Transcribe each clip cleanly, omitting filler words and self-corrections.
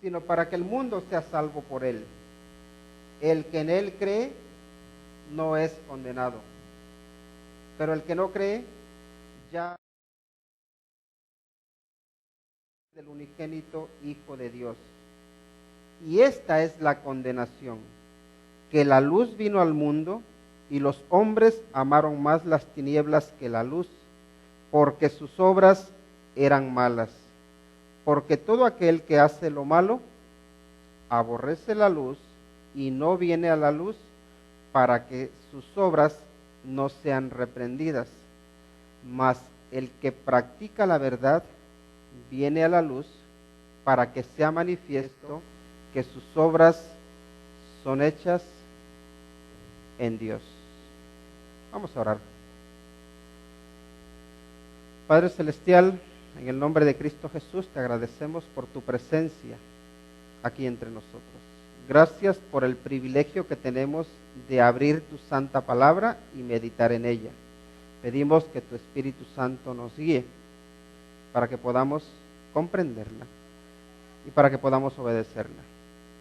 sino para que el mundo sea salvo por él. El que en él cree no es condenado, pero el que no cree ya es del unigénito Hijo de Dios. Y esta es la condenación, que la luz vino al mundo y los hombres amaron más las tinieblas que la luz, porque sus obras eran malas. Porque todo aquel que hace lo malo aborrece la luz y no viene a la luz para que sus obras no sean reprendidas. Mas el que practica la verdad viene a la luz para que sea manifiesto que sus obras son hechas en Dios. Vamos a orar. Padre Celestial, en el nombre de Cristo Jesús, te agradecemos por tu presencia aquí entre nosotros. Gracias por el privilegio que tenemos de abrir tu santa palabra y meditar en ella. Pedimos que tu Espíritu Santo nos guíe para que podamos comprenderla y para que podamos obedecerla.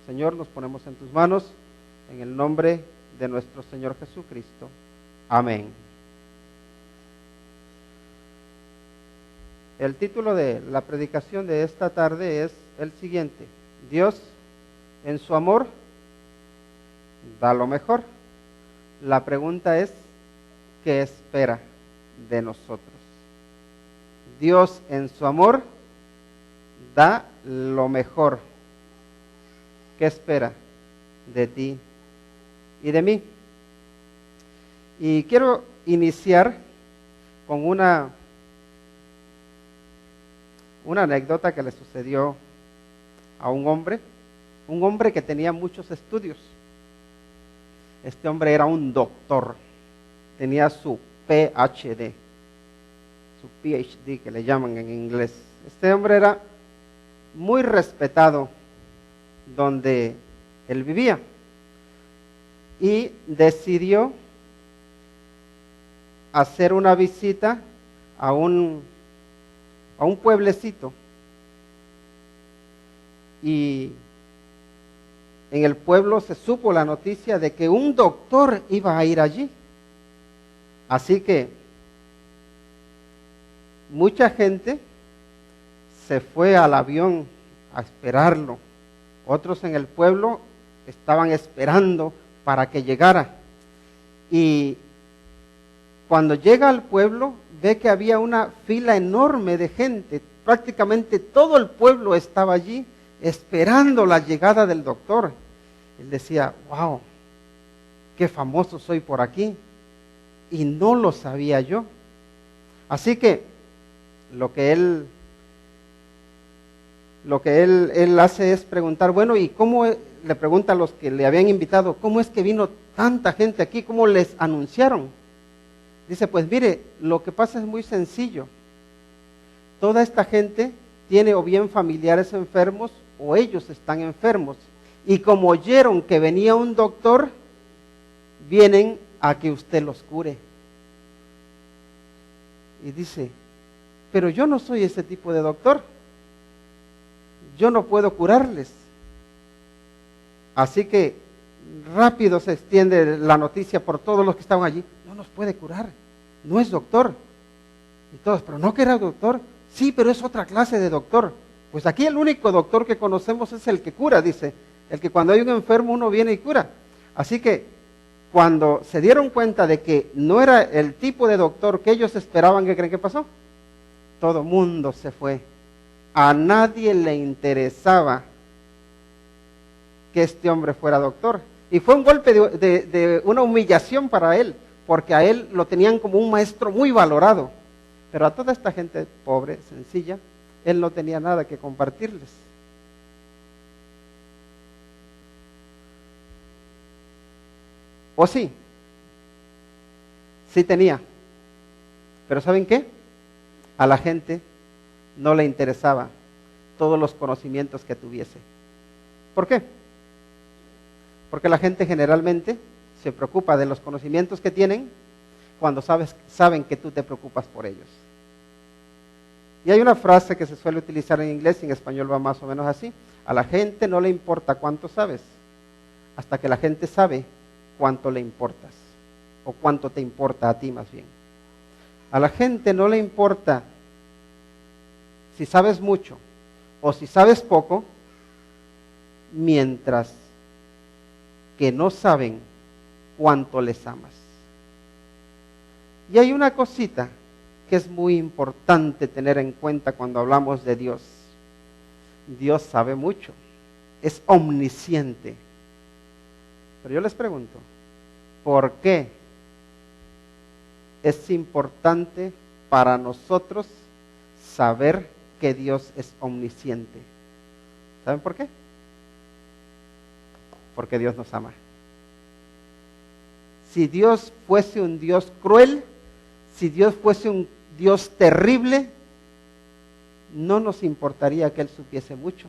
Señor, nos ponemos en tus manos, en el nombre de nuestro Señor Jesucristo. Amén. El título de la predicación de esta tarde es el siguiente: Dios, en su amor, da lo mejor. La pregunta es, ¿qué espera de nosotros? Dios, en su amor, da lo mejor. ¿Qué espera de ti y de mí? Y quiero iniciar con una anécdota que le sucedió a un hombre que tenía muchos estudios. Este hombre era un doctor, tenía su PhD que le llaman en inglés. Este hombre era muy respetado donde él vivía y decidió hacer una visita a un pueblecito, y en el pueblo se supo la noticia de que un doctor iba a ir allí. Así que mucha gente se fue al avión a esperarlo. Otros en el pueblo estaban esperando para que llegara. Y cuando llega al pueblo, ve que había una fila enorme de gente. Prácticamente todo el pueblo estaba allí esperando la llegada del doctor. Él decía, wow, qué famoso soy por aquí. Y no lo sabía yo. Así que lo que él hace es preguntar, bueno, ¿y cómo? Le pregunta a los que le habían invitado, ¿cómo es que vino tanta gente aquí? ¿Cómo les anunciaron? Dice, pues mire, lo que pasa es muy sencillo. Toda esta gente tiene o bien familiares enfermos o ellos están enfermos. Y como oyeron que venía un doctor, vienen a que usted los cure. Y dice, pero yo no soy ese tipo de doctor. Yo no puedo curarles. Así que rápido se extiende la noticia por todos los que estaban allí. No nos puede curar, no es doctor. Y todos, pero no que era doctor. Sí, pero es otra clase de doctor. Pues aquí el único doctor que conocemos es el que cura, dice. El que cuando hay un enfermo uno viene y cura. Así que cuando se dieron cuenta de que no era el tipo de doctor que ellos esperaban, ¿qué creen que pasó? Todo mundo se fue. A nadie le interesaba que este hombre fuera doctor. Y fue un golpe de una humillación para él, porque a él lo tenían como un maestro muy valorado. Pero a toda esta gente pobre, sencilla, él no tenía nada que compartirles. ¿O sí? Sí tenía. Pero ¿saben qué? A la gente no le interesaba todos los conocimientos que tuviese. ¿Por qué? Porque la gente generalmente se preocupa de los conocimientos que tienen cuando saben que tú te preocupas por ellos. Y hay una frase que se suele utilizar en inglés y en español va más o menos así: A la gente no le importa cuánto sabes, hasta que la gente sabe cuánto le importas, o cuánto te importa a ti más bien. A la gente no le importa si sabes mucho o si sabes poco, mientras que no saben cuánto les amas. Y hay una cosita que es muy importante tener en cuenta cuando hablamos de Dios. Dios sabe mucho, es omnisciente. Pero yo les pregunto, ¿por qué es importante para nosotros saber que Dios es omnisciente? ¿Saben por qué? Porque Dios nos ama. Si Dios fuese un Dios cruel, si Dios fuese un Dios terrible, no nos importaría que Él supiese mucho.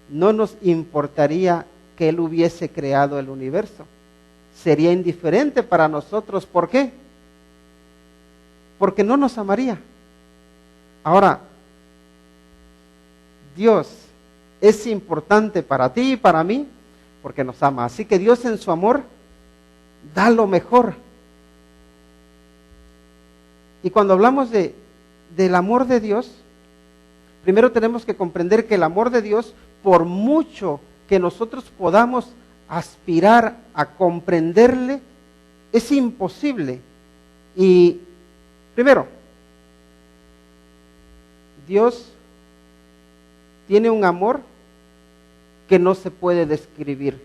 No nos importaría que Él hubiese creado el universo. Sería indiferente para nosotros. ¿Por qué? Porque no nos amaría. Ahora, Dios es importante para ti y para mí porque nos ama. Así que Dios en su amor da lo mejor. Y cuando hablamos del amor de Dios, primero tenemos que comprender que el amor de Dios, por mucho que nosotros podamos aspirar a comprenderle, es imposible. Y primero, Dios tiene un amor que no se puede describir.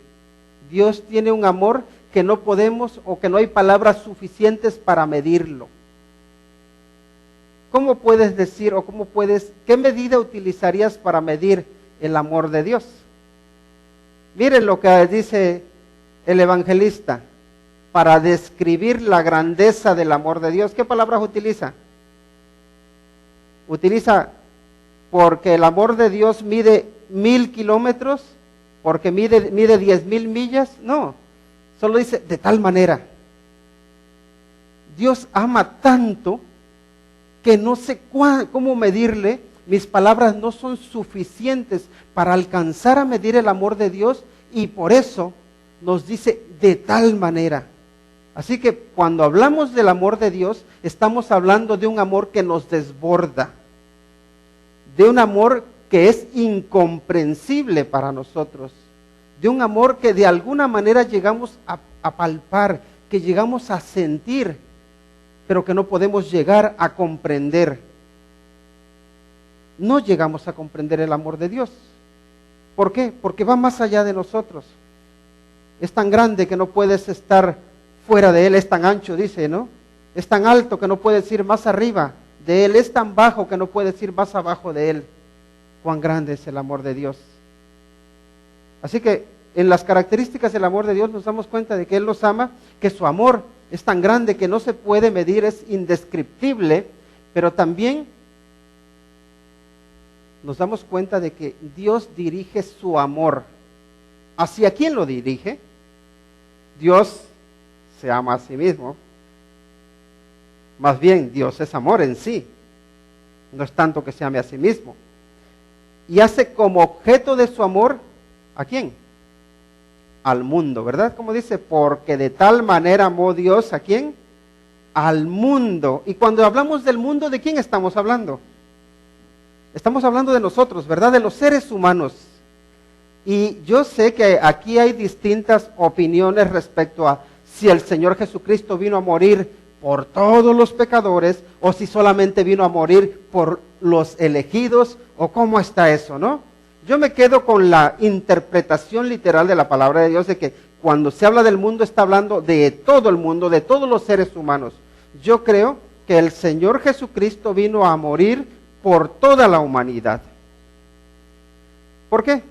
Dios tiene un amor que no podemos o que no hay palabras suficientes para medirlo. ¿Cómo puedes decir o qué medida utilizarías para medir el amor de Dios? Miren lo que dice el evangelista para describir la grandeza del amor de Dios. ¿Qué palabras utiliza? Utiliza porque el amor de Dios mide 1000 kilómetros, porque mide 10,000 millas. No, solo dice de tal manera. Dios ama tanto que no sé cómo medirle. Mis palabras no son suficientes para alcanzar a medir el amor de Dios, y por eso nos dice de tal manera. Así que cuando hablamos del amor de Dios, estamos hablando de un amor que nos desborda, de un amor que es incomprensible para nosotros, de un amor que de alguna manera llegamos a palpar, que llegamos a sentir, pero que no podemos llegar a comprender. No llegamos a comprender el amor de Dios. ¿Por qué? Porque va más allá de nosotros. Es tan grande que no puedes estar fuera de Él, es tan ancho, dice, ¿no? Es tan alto que no puedes ir más arriba de Él, es tan bajo que no puedes ir más abajo de Él. Cuán grande es el amor de Dios. Así que en las características del amor de Dios nos damos cuenta de que Él nos ama, que su amor es tan grande que no se puede medir, es indescriptible, pero también nos damos cuenta de que Dios dirige su amor. ¿Hacia quién lo dirige? Dios se ama a sí mismo. Más bien, Dios es amor en sí. No es tanto que se ame a sí mismo. Y hace como objeto de su amor, ¿a quién? Al mundo, ¿verdad? Como dice, porque de tal manera amó Dios, ¿a quién? Al mundo. Y cuando hablamos del mundo, ¿de quién estamos hablando? Estamos hablando de nosotros, ¿verdad? De los seres humanos. Y yo sé que aquí hay distintas opiniones respecto a si el Señor Jesucristo vino a morir por todos los pecadores o si solamente vino a morir por los elegidos, o cómo está eso, ¿no? Yo me quedo con la interpretación literal de la palabra de Dios, de que cuando se habla del mundo está hablando de todo el mundo, de todos los seres humanos. Yo creo que el Señor Jesucristo vino a morir por toda la humanidad. ¿Por qué?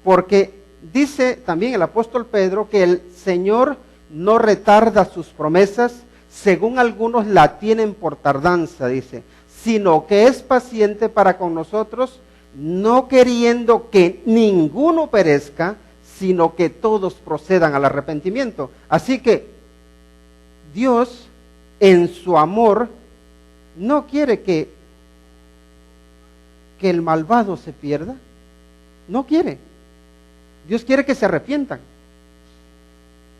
Porque dice también el apóstol Pedro que el Señor no retarda sus promesas, según algunos la tienen por tardanza, dice, sino que es paciente para con nosotros, no queriendo que ninguno perezca, sino que todos procedan al arrepentimiento. Así que Dios, en su amor, no quiere que el malvado se pierda, No quiere. Dios quiere que se arrepientan.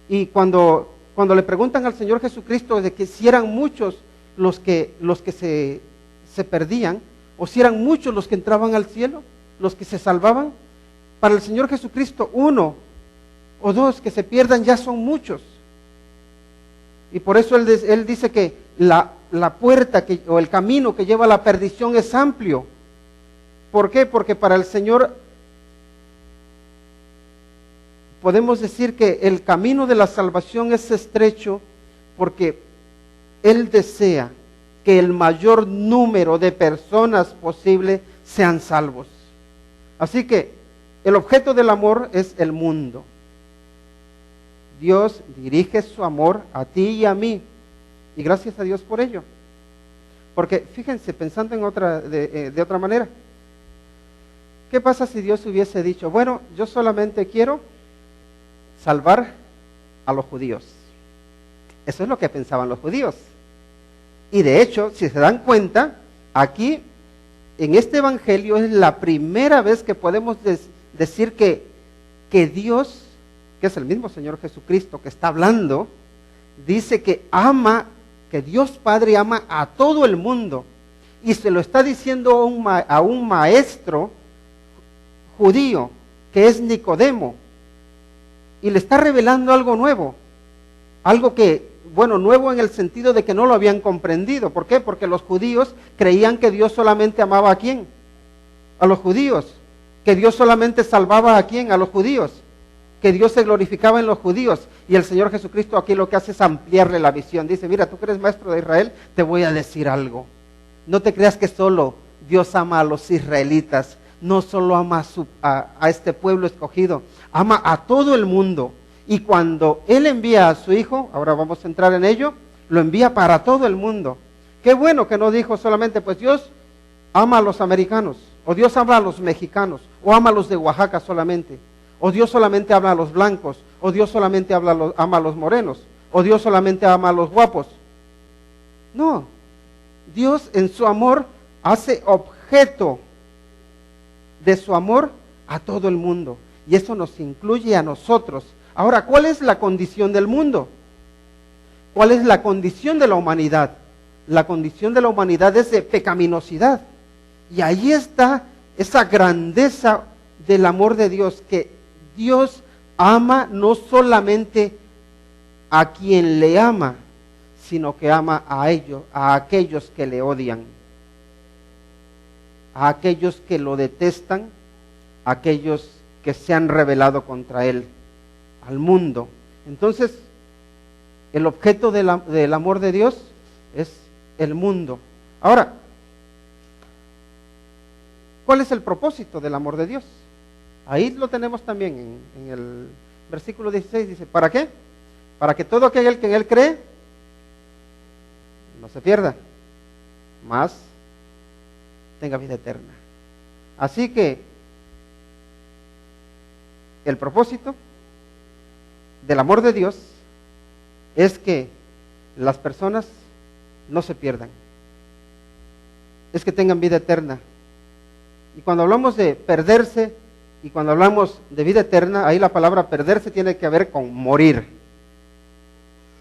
Y cuando le preguntan al Señor Jesucristo de que si eran muchos los que se perdían, o si eran muchos los que entraban al cielo, los que se salvaban, para el Señor Jesucristo 1 o 2 que se pierdan ya son muchos. Y por eso Él dice que la puerta o el camino que lleva a la perdición es amplio. ¿Por qué? Porque para el Señor podemos decir que el camino de la salvación es estrecho porque Él desea que el mayor número de personas posible sean salvos. Así que el objeto del amor es el mundo. Dios dirige su amor a ti y a mí, y gracias a Dios por ello. Porque fíjense, pensando en de otra manera, ¿qué pasa si Dios hubiese dicho, bueno, yo solamente quiero salvar a los judíos? Eso es lo que pensaban los judíos. Y de hecho, si se dan cuenta, aquí en este evangelio es la primera vez que podemos decir que Dios, que es el mismo Señor Jesucristo que está hablando, dice que Dios Padre ama a todo el mundo. Y se lo está diciendo a un maestro judío, que es Nicodemo. Y le está revelando algo nuevo. Algo que, nuevo en el sentido de que no lo habían comprendido. ¿Por qué? Porque los judíos creían que Dios solamente amaba ¿a quién? A los judíos. Que Dios solamente salvaba ¿a quién? A los judíos. Que Dios se glorificaba en los judíos. Y el Señor Jesucristo aquí lo que hace es ampliarle la visión. Dice, mira, tú que eres maestro de Israel, te voy a decir algo. No te creas que solo Dios ama a los israelitas. No solo ama a este pueblo escogido. Ama a todo el mundo. Y cuando Él envía a su Hijo, ahora vamos a entrar en ello, lo envía para todo el mundo. Qué bueno que no dijo solamente, pues Dios ama a los americanos, o Dios ama a los mexicanos, o ama a los de Oaxaca solamente, o Dios solamente ama a los blancos, o Dios solamente ama a los morenos, o Dios solamente ama a los guapos. No, Dios en su amor hace objeto de su amor a todo el mundo, y eso nos incluye a nosotros. Ahora, ¿cuál es la condición del mundo? ¿Cuál es la condición de la humanidad? La condición de la humanidad es de pecaminosidad. Y ahí está esa grandeza del amor de Dios, que Dios ama no solamente a quien le ama, sino que ama a aquellos que le odian, a aquellos que lo detestan, a aquellos que se han rebelado contra Él, al mundo. Entonces, el objeto del amor de Dios es el mundo. Ahora, ¿cuál es el propósito del amor de Dios? Ahí lo tenemos también en el versículo 16, dice, ¿para qué? Para que todo aquel que en Él cree no se pierda, mas tenga vida eterna. Así que el propósito del amor de Dios es que las personas no se pierdan, es que tengan vida eterna. Y cuando hablamos de perderse y cuando hablamos de vida eterna, ahí la palabra perderse tiene que ver con morir.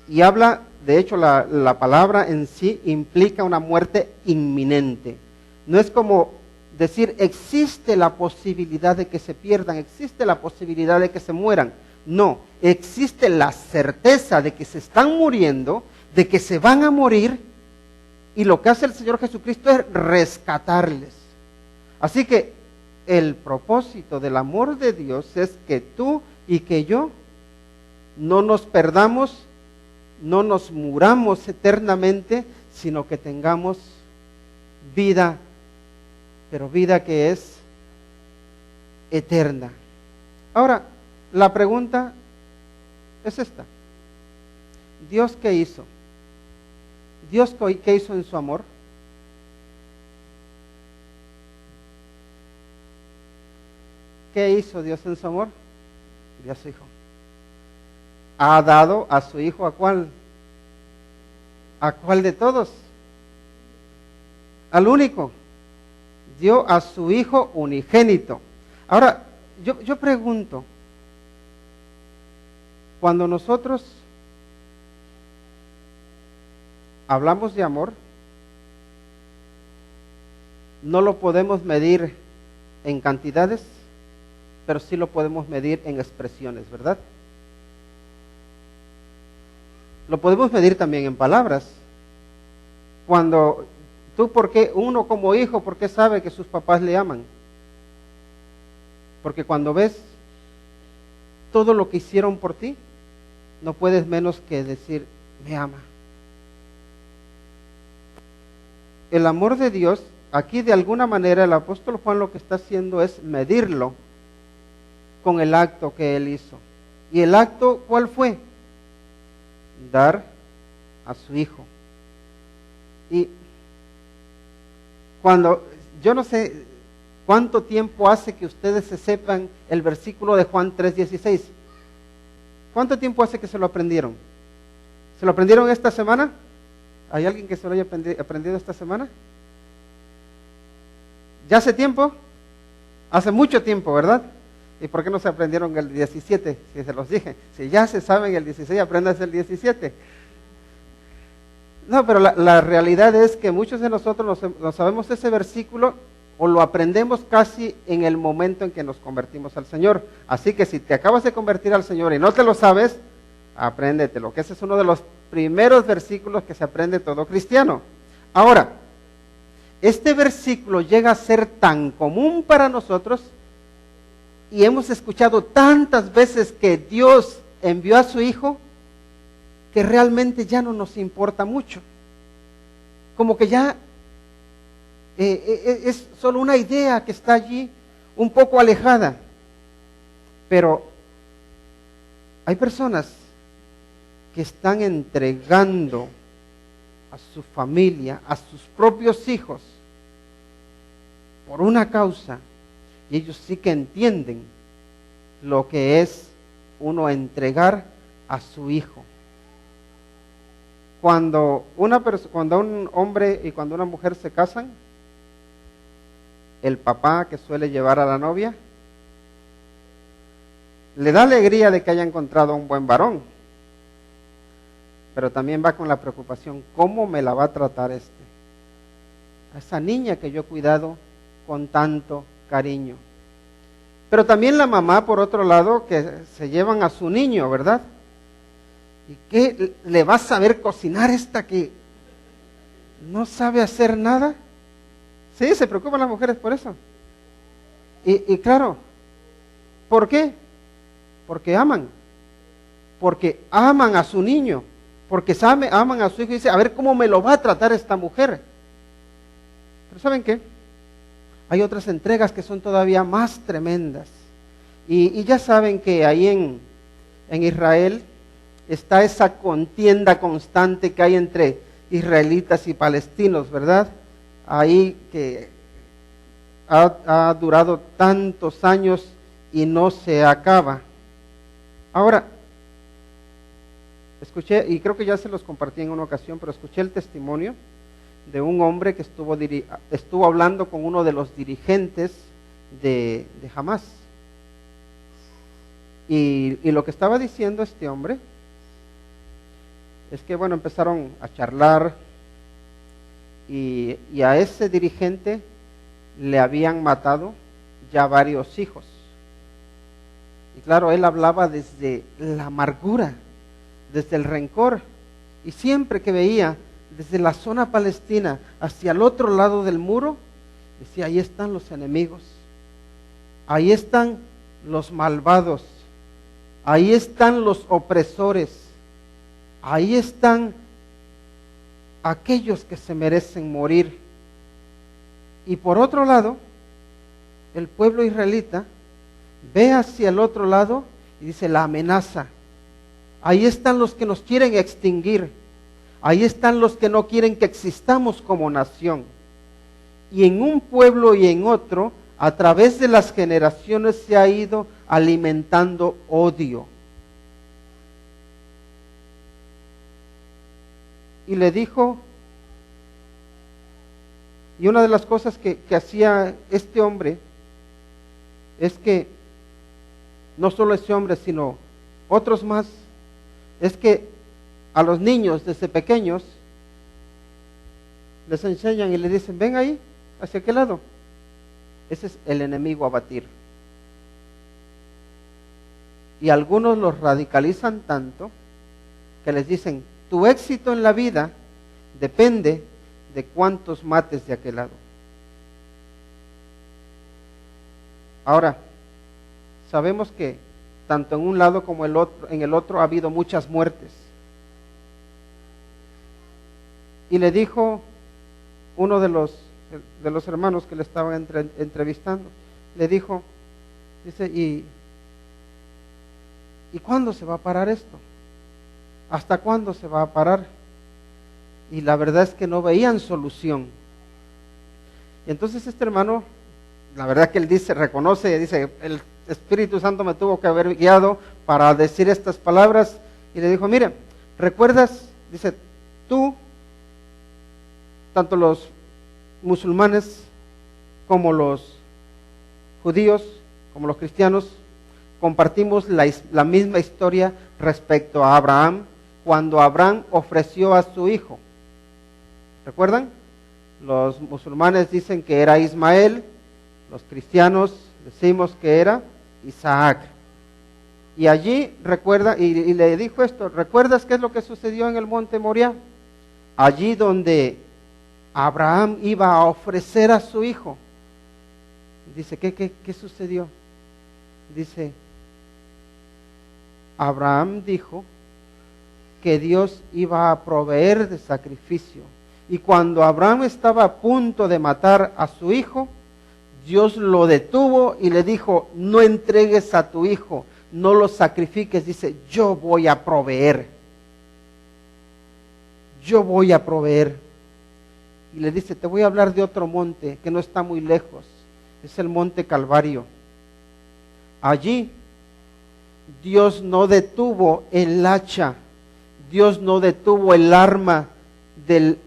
Y habla, de hecho la palabra en sí implica una muerte inminente. No es como decir existe la posibilidad de que se pierdan, existe la posibilidad de que se mueran. No, existe la certeza de que se están muriendo, de que se van a morir, y lo que hace el Señor Jesucristo es rescatarles. Así que el propósito del amor de Dios es que tú y que yo no nos perdamos, no nos muramos eternamente, sino que tengamos vida, pero vida que es eterna. Ahora, la pregunta es esta. ¿Dios qué hizo? ¿Dios qué hizo en su amor? ¿Qué hizo Dios en su amor? Dio a su Hijo. ¿Ha dado a su Hijo a cuál? ¿A cuál de todos? Al único. Dio a su Hijo unigénito. Ahora, yo pregunto, cuando nosotros hablamos de amor, no lo podemos medir en cantidades, pero sí lo podemos medir en expresiones, ¿verdad? Lo podemos medir también en palabras. Cuando uno como hijo, ¿por qué sabe que sus papás le aman? Porque cuando ves todo lo que hicieron por ti, no puedes menos que decir, me ama. El amor de Dios, aquí de alguna manera el apóstol Juan lo que está haciendo es medirlo con el acto que él hizo. ¿Y el acto cuál fue? Dar a su hijo. Y yo no sé cuánto tiempo hace que ustedes se sepan el versículo de Juan 3:16. ¿Cuánto tiempo hace que se lo aprendieron? ¿Se lo aprendieron esta semana? ¿Hay alguien que se lo haya aprendido esta semana? ¿Ya hace tiempo? Hace mucho tiempo, ¿verdad? ¿Y por qué no se aprendieron el 17? Si se los dije. Si ya se saben el 16, apréndanse el 17. No, pero la realidad es que muchos de nosotros no sabemos ese versículo o lo aprendemos casi en el momento en que nos convertimos al Señor. Así que si te acabas de convertir al Señor y no te lo sabes, apréndetelo, que ese es uno de los primeros versículos que se aprende todo cristiano. Ahora, este versículo llega a ser tan común para nosotros y hemos escuchado tantas veces que Dios envió a su Hijo que realmente ya no nos importa mucho. Como que ya es solo una idea que está allí un poco alejada. Pero hay personas que están entregando a su familia, a sus propios hijos, por una causa, y ellos sí que entienden lo que es uno entregar a su hijo. Cuando un hombre y cuando una mujer se casan, el papá que suele llevar a la novia le da alegría de que haya encontrado un buen varón, pero también va con la preocupación, ¿cómo me la va a tratar a esa niña que yo he cuidado con tanto cariño? Pero también la mamá, por otro lado, que se llevan a su niño, ¿verdad? ¿Y qué le va a saber cocinar esta que no sabe hacer nada? Sí, se preocupan las mujeres por eso. Y claro, ¿por qué? Porque aman a su niño, porque aman a su hijo y dicen, a ver cómo me lo va a tratar esta mujer. Pero ¿saben qué? Hay otras entregas que son todavía más tremendas. Y ya saben que ahí en Israel está esa contienda constante que hay entre israelitas y palestinos, ¿verdad? Ahí que ha durado tantos años y no se acaba. Ahora, escuché, y creo que ya se los compartí en una ocasión, pero escuché el testimonio de un hombre que estuvo hablando con uno de los dirigentes de Hamás. Y lo que estaba diciendo este hombre es que, bueno, empezaron a charlar y a ese dirigente le habían matado ya varios hijos. Y claro, él hablaba desde la amargura, desde el rencor, y siempre que veía desde la zona palestina hacia el otro lado del muro, decía, ahí están los enemigos, ahí están los malvados, ahí están los opresores, ahí están aquellos que se merecen morir. Y por otro lado, el pueblo israelita ve hacia el otro lado y dice, la amenaza. Ahí están los que nos quieren extinguir. Ahí están los que no quieren que existamos como nación. Y en un pueblo y en otro, a través de las generaciones se ha ido alimentando odio. Y le dijo, y una de las cosas que hacía este hombre es que no solo ese hombre, sino otros más, es que a los niños desde pequeños les enseñan y les dicen, ven ahí, hacia qué lado. Ese es el enemigo a batir. Y algunos los radicalizan tanto que les dicen, tu éxito en la vida depende de cuántos mates de aquel lado. Ahora, sabemos que tanto en un lado como en el otro ha habido muchas muertes. Y le dijo uno de los hermanos que le estaban entrevistando, le dijo, dice, ¿y cuándo se va a parar esto? ¿Hasta cuándo se va a parar? Y la verdad es que no veían solución. Y entonces este hermano, la verdad que él dice, reconoce, dice, el Espíritu Santo me tuvo que haber guiado para decir estas palabras, y le dijo, mire, ¿recuerdas? Dice, tú, tanto los musulmanes como los judíos, como los cristianos, compartimos la misma historia respecto a Abraham, cuando Abraham ofreció a su hijo. ¿Recuerdan? Los musulmanes dicen que era Ismael, los cristianos decimos que era Isaac. Y allí recuerda, y le dijo esto, ¿recuerdas qué es lo que sucedió en el monte Moriah? Allí donde Abraham iba a ofrecer a su hijo. Dice, ¿qué sucedió? Dice, Abraham dijo que Dios iba a proveer de sacrificio. Y cuando Abraham estaba a punto de matar a su hijo, Dios lo detuvo y le dijo, no entregues a tu hijo, no lo sacrifiques. Dice, yo voy a proveer. Yo voy a proveer. Y le dice, te voy a hablar de otro monte que no está muy lejos. Es el monte Calvario. Allí Dios no detuvo el hacha, Dios no detuvo el arma en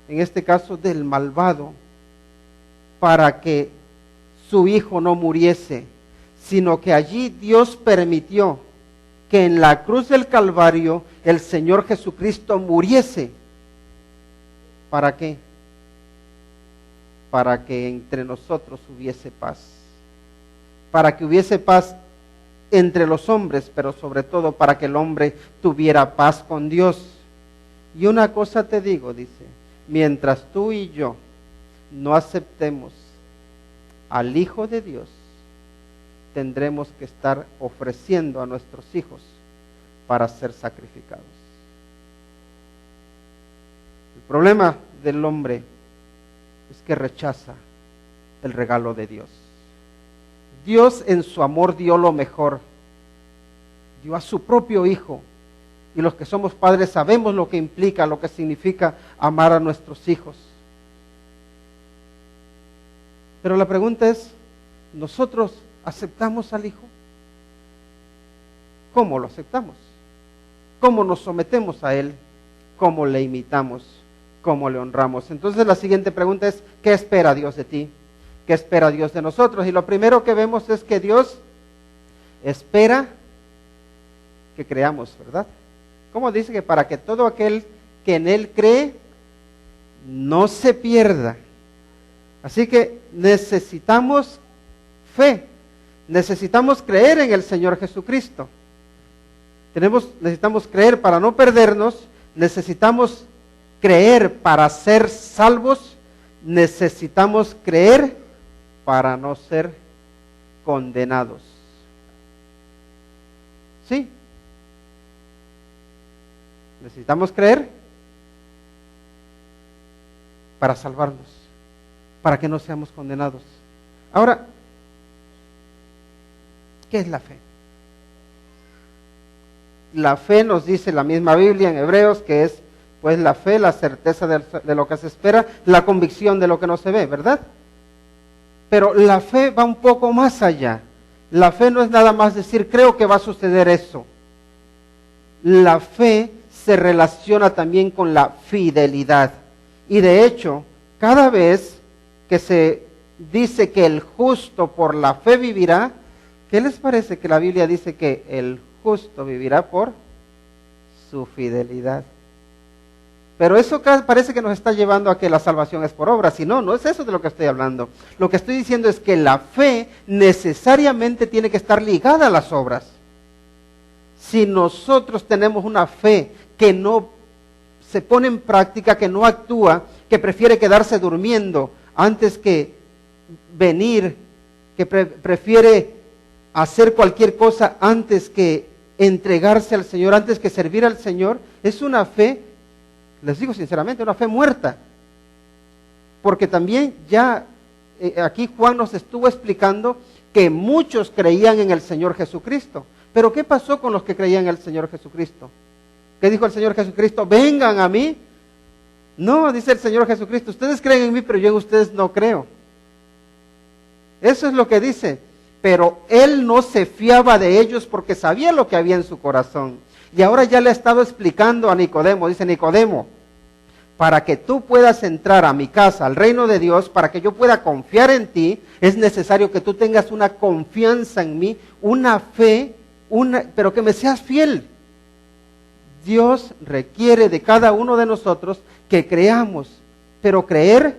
este caso del malvado, para que su hijo no muriese, sino que allí Dios permitió que en la cruz del Calvario el Señor Jesucristo muriese. ¿Para qué? Para que entre nosotros hubiese paz. Para que hubiese paz entre los hombres, pero sobre todo para que el hombre tuviera paz con Dios. Y una cosa te digo, dice, mientras tú y yo no aceptemos al Hijo de Dios, tendremos que estar ofreciendo a nuestros hijos para ser sacrificados. El problema del hombre es que rechaza el regalo de Dios. Dios en su amor dio lo mejor, dio a su propio Hijo. Y los que somos padres sabemos lo que implica, lo que significa amar a nuestros hijos. Pero la pregunta es, ¿nosotros aceptamos al Hijo? ¿Cómo lo aceptamos? ¿Cómo nos sometemos a Él? ¿Cómo le imitamos? ¿Cómo le honramos? Entonces la siguiente pregunta es, ¿qué espera Dios de ti? ¿Qué espera Dios de nosotros? Y lo primero que vemos es que Dios espera que creamos, ¿verdad? ¿Cómo dice? Que para que todo aquel que en Él cree no se pierda. Así que necesitamos fe, necesitamos creer en el Señor Jesucristo. Necesitamos creer para no perdernos, necesitamos creer para ser salvos, necesitamos creer para no ser condenados. ¿Sí? Necesitamos creer para salvarnos, para que no seamos condenados. Ahora, ¿qué es la fe? La fe nos dice la misma Biblia en Hebreos que es, pues la fe, la certeza de lo que se espera, la convicción de lo que no se ve, ¿verdad? Pero la fe va un poco más allá. La fe no es nada más decir, creo que va a suceder eso. La fe se relaciona también con la fidelidad. Y de hecho, cada vez que se dice que el justo por la fe vivirá, ¿Qué les parece que la Biblia dice que el justo vivirá por su fidelidad? Pero eso parece que nos está llevando a que la salvación es por obras. Y no, no es eso de lo que estoy hablando. Lo que estoy diciendo es que la fe necesariamente tiene que estar ligada a las obras. Si nosotros tenemos una fe que no se pone en práctica, que no actúa, que prefiere quedarse durmiendo antes que venir, que prefiere hacer cualquier cosa antes que entregarse al Señor, antes que servir al Señor, es una fe, les digo sinceramente, una fe muerta. Porque también ya aquí Juan nos estuvo explicando que muchos creían en el Señor Jesucristo. Pero ¿qué pasó con los que creían en el Señor Jesucristo? ¿Qué dijo el Señor Jesucristo? Vengan a mí. No, dice el Señor Jesucristo, ustedes creen en mí, pero yo en ustedes no creo. Eso es lo que dice. Pero Él no se fiaba de ellos porque sabía lo que había en su corazón. Y ahora ya le ha estado explicando a Nicodemo. Dice: Nicodemo, para que tú puedas entrar a mi casa, al reino de Dios, para que yo pueda confiar en ti, es necesario que tú tengas una confianza en mí, una fe, pero que me seas fiel. Dios requiere de cada uno de nosotros que creamos, pero creer,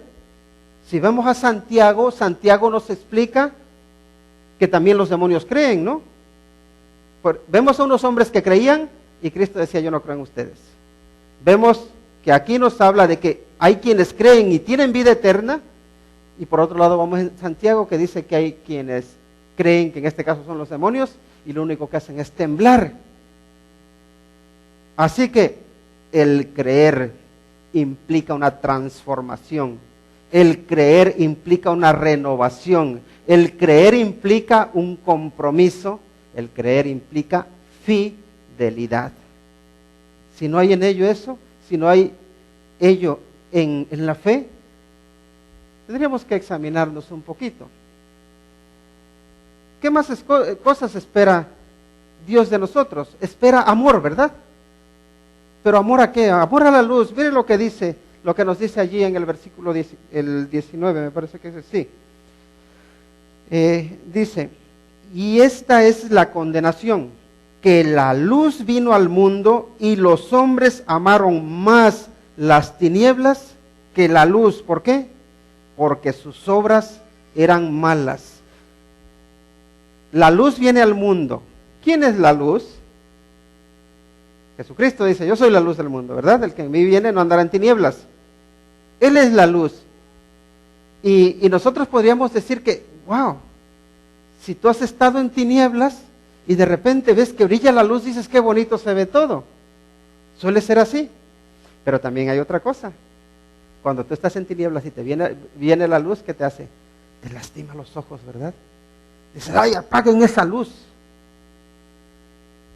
si vemos a Santiago, Santiago nos explica que también los demonios creen, ¿no? Vemos a unos hombres que creían y Cristo decía: yo no creo en ustedes. Vemos que aquí nos habla de que hay quienes creen y tienen vida eterna, y por otro lado vamos en Santiago que dice que hay quienes creen, que en este caso son los demonios, y lo único que hacen es temblar. Así que el creer implica una transformación, el creer implica una renovación, el creer implica un compromiso, el creer implica fidelidad. Si no hay en ello eso, si no hay ello en la fe, tendríamos que examinarnos un poquito. ¿Qué más cosas espera Dios de nosotros? Espera amor, ¿verdad? ¿Pero amor a qué? Amor a la luz. Miren lo que dice, lo que nos dice allí en el versículo 19, me parece que es así. Dice: y esta es la condenación, que la luz vino al mundo y los hombres amaron más las tinieblas que la luz. ¿Por qué? Porque sus obras eran malas. La luz viene al mundo. ¿Quién es la luz? Jesucristo dice: yo soy la luz del mundo, ¿verdad? El que en mí viene no andará en tinieblas. Él es la luz. Y nosotros podríamos decir que, wow, si tú has estado en tinieblas y de repente ves que brilla la luz, dices: qué bonito se ve todo. Suele ser así. Pero también hay otra cosa. Cuando tú estás en tinieblas y te viene la luz, ¿qué te hace? Te lastima los ojos, ¿verdad? Dices: ay, apaguen esa luz.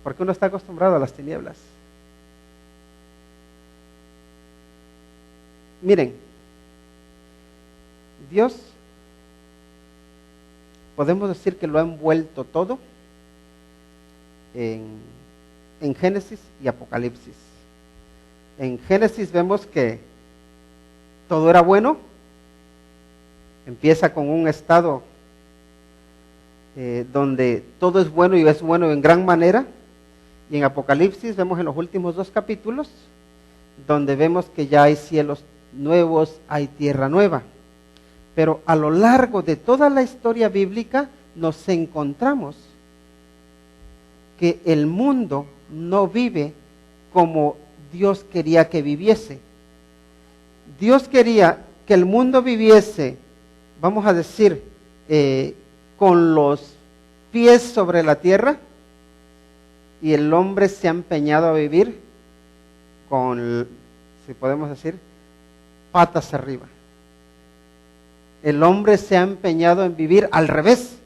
Porque uno está acostumbrado a las tinieblas. Miren, Dios, podemos decir que lo ha envuelto todo en Génesis y Apocalipsis. En Génesis vemos que todo era bueno, empieza con un estado donde todo es bueno y es bueno en gran manera, y en Apocalipsis vemos en los últimos 2 capítulos donde vemos que ya hay cielos nuevos, hay tierra nueva. Pero a lo largo de toda la historia bíblica nos encontramos que el mundo no vive como Dios quería que viviese. Dios quería que el mundo viviese, vamos a decir, con los pies sobre la tierra, y el hombre se ha empeñado a vivir con, si podemos decir, patas arriba. El hombre se ha empeñado en vivir al revés.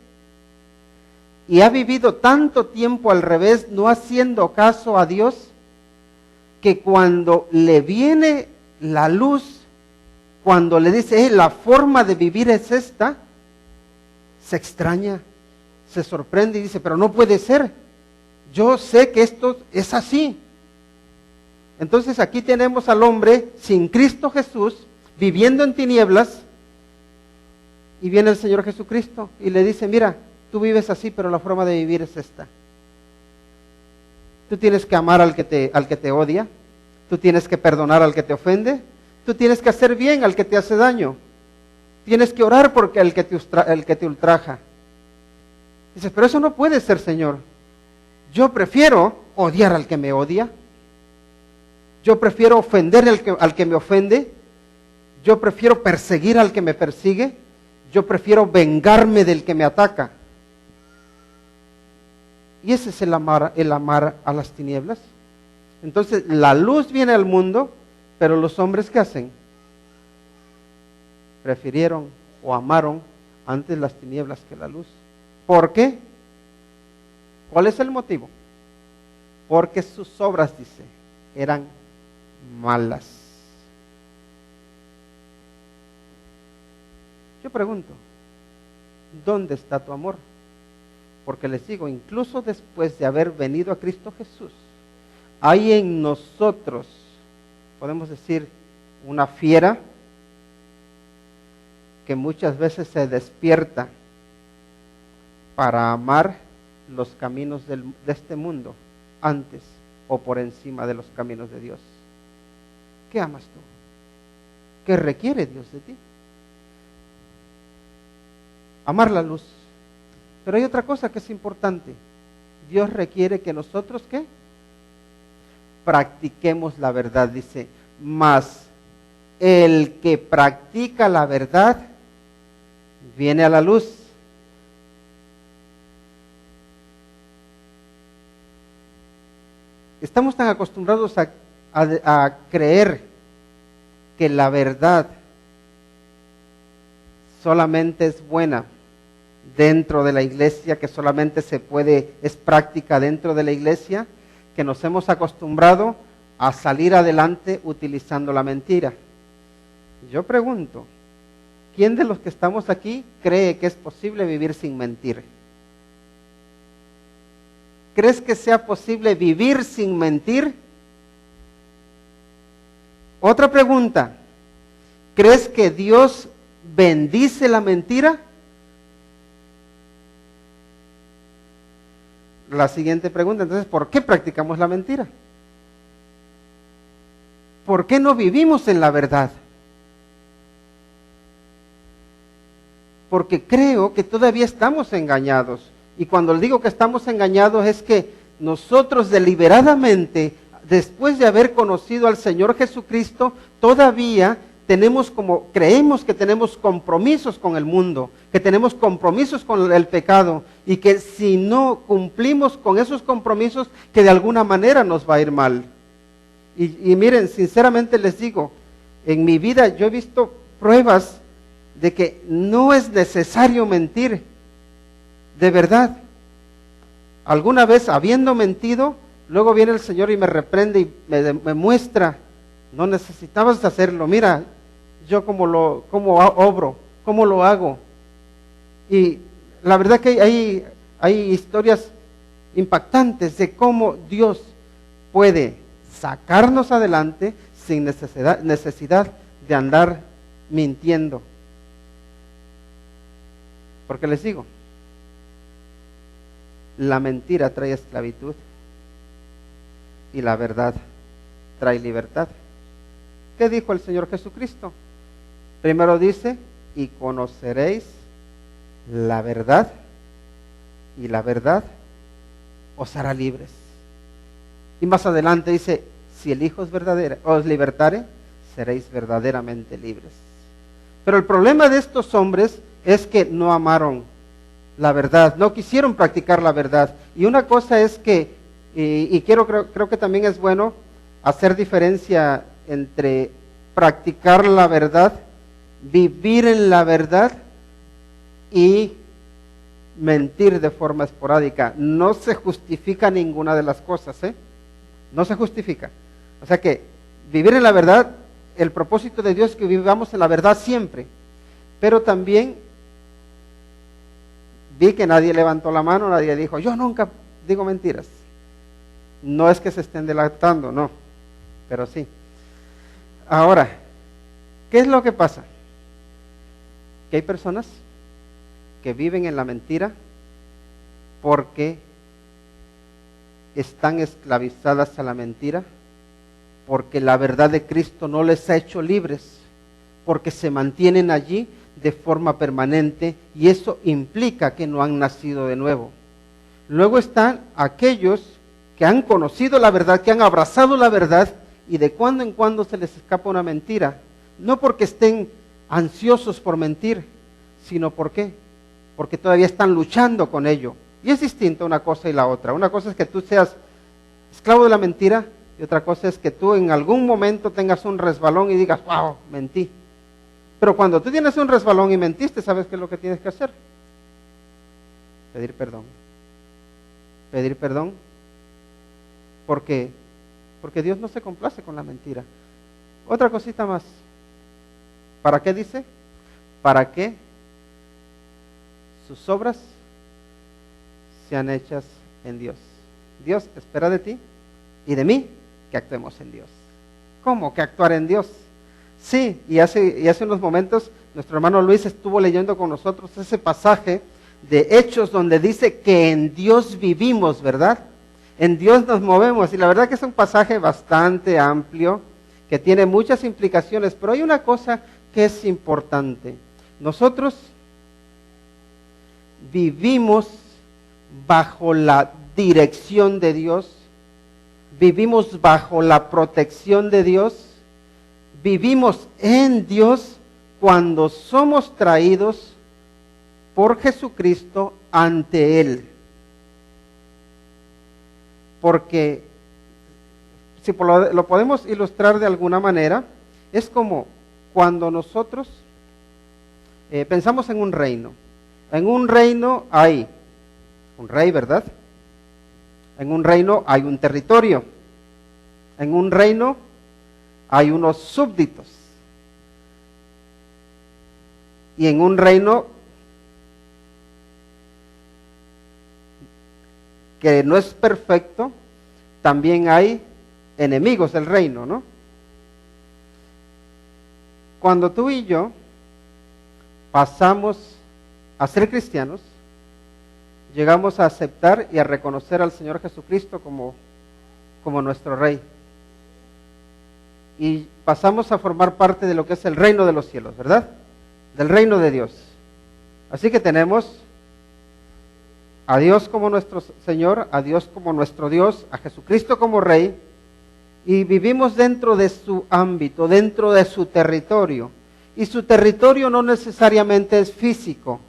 Y ha vivido tanto tiempo al revés, no haciendo caso a Dios, que cuando le viene la luz, cuando le dice: la forma de vivir es esta, se extraña, se sorprende y dice: pero no puede ser, yo sé que esto es así. Entonces aquí tenemos al hombre sin Cristo Jesús, viviendo en tinieblas, y viene el Señor Jesucristo y le dice: mira, tú vives así, pero la forma de vivir es esta. Tú tienes que amar al que te odia, tú tienes que perdonar al que te ofende, tú tienes que hacer bien al que te hace daño, tienes que orar por el que te ultraja. Dices, pero eso no puede ser, Señor. Yo prefiero odiar al que me odia, yo prefiero ofender al que me ofende, yo prefiero perseguir al que me persigue, yo prefiero vengarme del que me ataca. Y ese es el amar a las tinieblas. Entonces, la luz viene al mundo, pero los hombres, ¿qué hacen? Prefirieron o amaron antes las tinieblas que la luz. ¿Por qué? ¿Cuál es el motivo? Porque sus obras, dice, eran malas. Yo pregunto, ¿dónde está tu amor? Porque les digo, incluso después de haber venido a Cristo Jesús, hay en nosotros, podemos decir, una fiera que muchas veces se despierta para amar los caminos de este mundo antes o por encima de los caminos de Dios. ¿Qué amas tú? ¿Qué requiere Dios de ti? Amar la luz. Pero hay otra cosa que es importante. Dios requiere que nosotros, ¿qué? Practiquemos la verdad, dice. Mas el que practica la verdad viene a la luz. Estamos tan acostumbrados a creer que la verdad solamente es buena dentro de la iglesia, que solamente es práctica dentro de la iglesia, que nos hemos acostumbrado a salir adelante utilizando la mentira. Yo pregunto, ¿quién de los que estamos aquí cree que es posible vivir sin mentir? ¿Crees que sea posible vivir sin mentir? Otra pregunta, ¿crees que Dios bendice la mentira? La siguiente pregunta, entonces, ¿por qué practicamos la mentira? ¿Por qué no vivimos en la verdad? Porque creo que todavía estamos engañados. Y cuando digo que estamos engañados es que nosotros deliberadamente, después de haber conocido al Señor Jesucristo, todavía creemos que tenemos compromisos con el mundo, que tenemos compromisos con el pecado, y que si no cumplimos con esos compromisos, que de alguna manera nos va a ir mal. Y miren, sinceramente les digo, en mi vida yo he visto pruebas de que no es necesario mentir, de verdad. Alguna vez habiendo mentido, luego viene el Señor y me reprende y me muestra, no necesitabas hacerlo, mira, yo cómo obro, cómo lo hago. Y la verdad que hay historias impactantes de cómo Dios puede sacarnos adelante sin necesidad de andar mintiendo. Porque les digo, la mentira trae esclavitud y la verdad trae libertad. ¿Qué dijo el Señor Jesucristo? Primero dice, y conoceréis la verdad, y la verdad os hará libres. Y más adelante dice, si el Hijo os libertare, seréis verdaderamente libres. Pero el problema de estos hombres es que no amaron la verdad, no quisieron practicar la verdad. Y una cosa es que, creo que también es bueno hacer diferencia entre practicar la verdad, vivir en la verdad y mentir de forma esporádica. No se justifica ninguna de las cosas, ¿eh? No se justifica. O sea que vivir en la verdad, el propósito de Dios es que vivamos en la verdad siempre. Pero también vi que nadie levantó la mano, nadie dijo, yo nunca digo mentiras. No es que se estén delatando, no, pero sí. Ahora, ¿qué es lo que pasa? Que hay personas que viven en la mentira porque están esclavizadas a la mentira, porque la verdad de Cristo no les ha hecho libres, porque se mantienen allí de forma permanente y eso implica que no han nacido de nuevo. Luego están aquellos que han conocido la verdad, que han abrazado la verdad y de cuando en cuando se les escapa una mentira, no porque estén ansiosos por mentir, sino porque todavía están luchando con ello. Y es distinto una cosa y la otra. Una cosa es que tú seas esclavo de la mentira y otra cosa es que tú en algún momento tengas un resbalón y digas, wow, mentí. Pero cuando tú tienes un resbalón y mentiste, ¿sabes qué es lo que tienes que hacer? Pedir perdón. Pedir perdón porque Dios no se complace con la mentira. Otra cosita más. ¿Para qué dice? Para que sus obras sean hechas en Dios. Dios espera de ti y de mí que actuemos en Dios. ¿Cómo que actuar en Dios? Sí, y hace unos momentos nuestro hermano Luis estuvo leyendo con nosotros ese pasaje de Hechos donde dice que en Dios vivimos, ¿verdad? En Dios nos movemos y la verdad que es un pasaje bastante amplio que tiene muchas implicaciones, pero hay una cosa que es importante. Nosotros vivimos bajo la dirección de Dios, vivimos bajo la protección de Dios, vivimos en Dios cuando somos traídos por Jesucristo ante Él. Porque, si lo podemos ilustrar de alguna manera, es como cuando nosotros pensamos en un reino. En un reino hay un rey, ¿verdad? En un reino hay un territorio. En un reino hay unos súbditos. Y en un reino que no es perfecto, también hay enemigos del reino, ¿no? Cuando tú y yo pasamos a ser cristianos, llegamos a aceptar y a reconocer al Señor Jesucristo como nuestro Rey. Y pasamos a formar parte de lo que es el reino de los cielos, ¿verdad? Del reino de Dios. Así que tenemos a Dios como nuestro Señor, a Dios como nuestro Dios, a Jesucristo como Rey, y vivimos dentro de su ámbito, dentro de su territorio. Y su territorio no necesariamente es físico,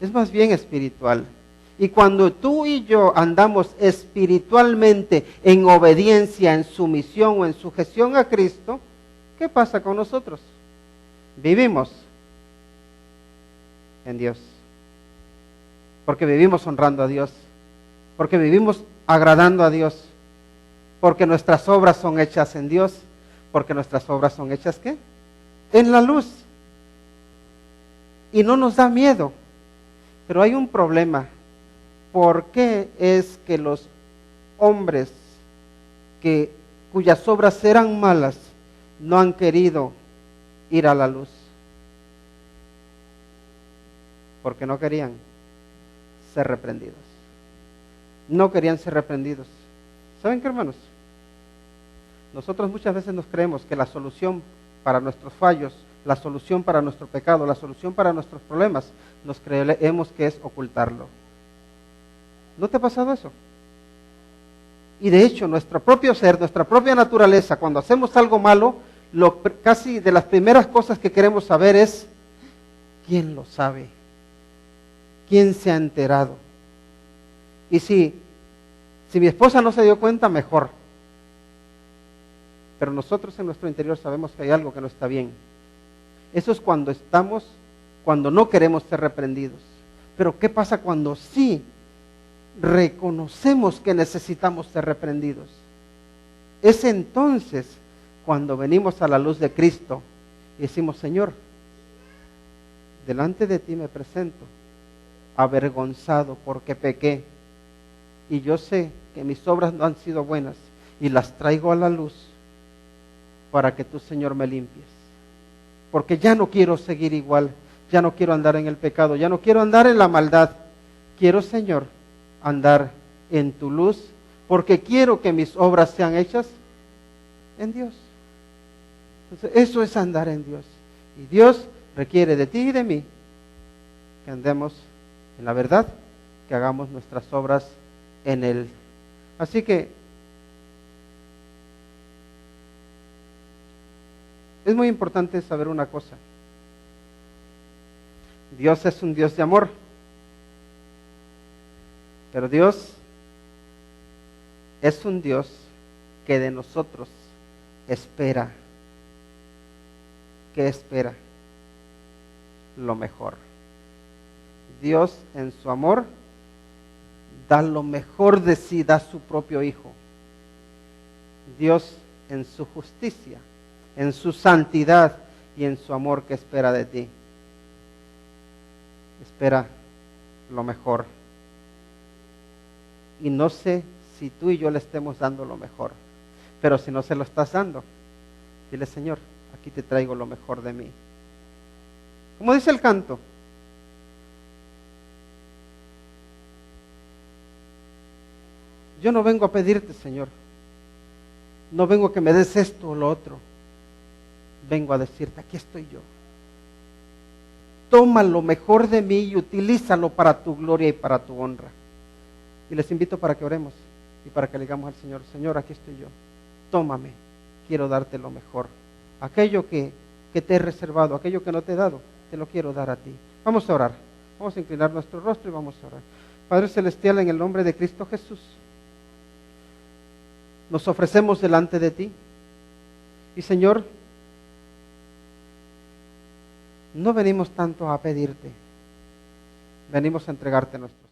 es más bien espiritual. Y cuando tú y yo andamos espiritualmente en obediencia, en sumisión o en sujeción a Cristo, ¿qué pasa con nosotros? Vivimos en Dios. Porque vivimos honrando a Dios. Porque vivimos agradando a Dios. Porque nuestras obras son hechas en Dios. Porque nuestras obras son hechas, ¿qué? En la luz. Y no nos da miedo. Pero hay un problema. ¿Por qué es que los hombres cuyas obras eran malas no han querido ir a la luz? Porque no querían ser reprendidos. No querían ser reprendidos. ¿Saben qué, hermanos? Nosotros muchas veces nos creemos que la solución para nuestros fallos, la solución para nuestro pecado, la solución para nuestros problemas, nos creemos que es ocultarlo. ¿No te ha pasado eso? Y de hecho, nuestro propio ser, nuestra propia naturaleza, cuando hacemos algo malo, casi de las primeras cosas que queremos saber es, ¿quién lo sabe? ¿Quién se ha enterado? Y si mi esposa no se dio cuenta, mejor. Pero nosotros en nuestro interior sabemos que hay algo que no está bien. Eso es cuando no queremos ser reprendidos. Pero ¿qué pasa cuando sí reconocemos que necesitamos ser reprendidos? Es entonces cuando venimos a la luz de Cristo y decimos, Señor, delante de ti me presento, avergonzado porque pequé, y yo sé que mis obras no han sido buenas, y las traigo a la luz para que tú, Señor, me limpies. Porque ya no quiero seguir igual, ya no quiero andar en el pecado, ya no quiero andar en la maldad. Quiero, Señor, andar en tu luz, porque quiero que mis obras sean hechas en Dios. Entonces, eso es andar en Dios. Y Dios requiere de ti y de mí que andemos en la verdad, que hagamos nuestras obras en Él. Así que es muy importante saber una cosa. Dios es un Dios de amor, pero Dios es un Dios que de nosotros espera. ¿Qué espera? Lo mejor. Dios en su amor da lo mejor de sí, da su propio Hijo. Dios en su justicia, en su santidad y en su amor, que espera de ti. Espera lo mejor. Y no sé si tú y yo le estemos dando lo mejor, pero si no se lo estás dando, dile: Señor, aquí te traigo lo mejor de mí. Como dice el canto, yo no vengo a pedirte, Señor, no vengo a que me des esto o lo otro, vengo a decirte: aquí estoy yo. Toma lo mejor de mí y utilízalo para tu gloria y para tu honra. Y les invito para que oremos y para que le digamos al Señor: Señor, aquí estoy yo, tómame, quiero darte lo mejor. Aquello que te he reservado, aquello que no te he dado, te lo quiero dar a ti. Vamos a orar, vamos a inclinar nuestro rostro y vamos a orar. Padre Celestial, en el nombre de Cristo Jesús, nos ofrecemos delante de ti. Y Señor, no venimos tanto a pedirte, venimos a entregarte nuestro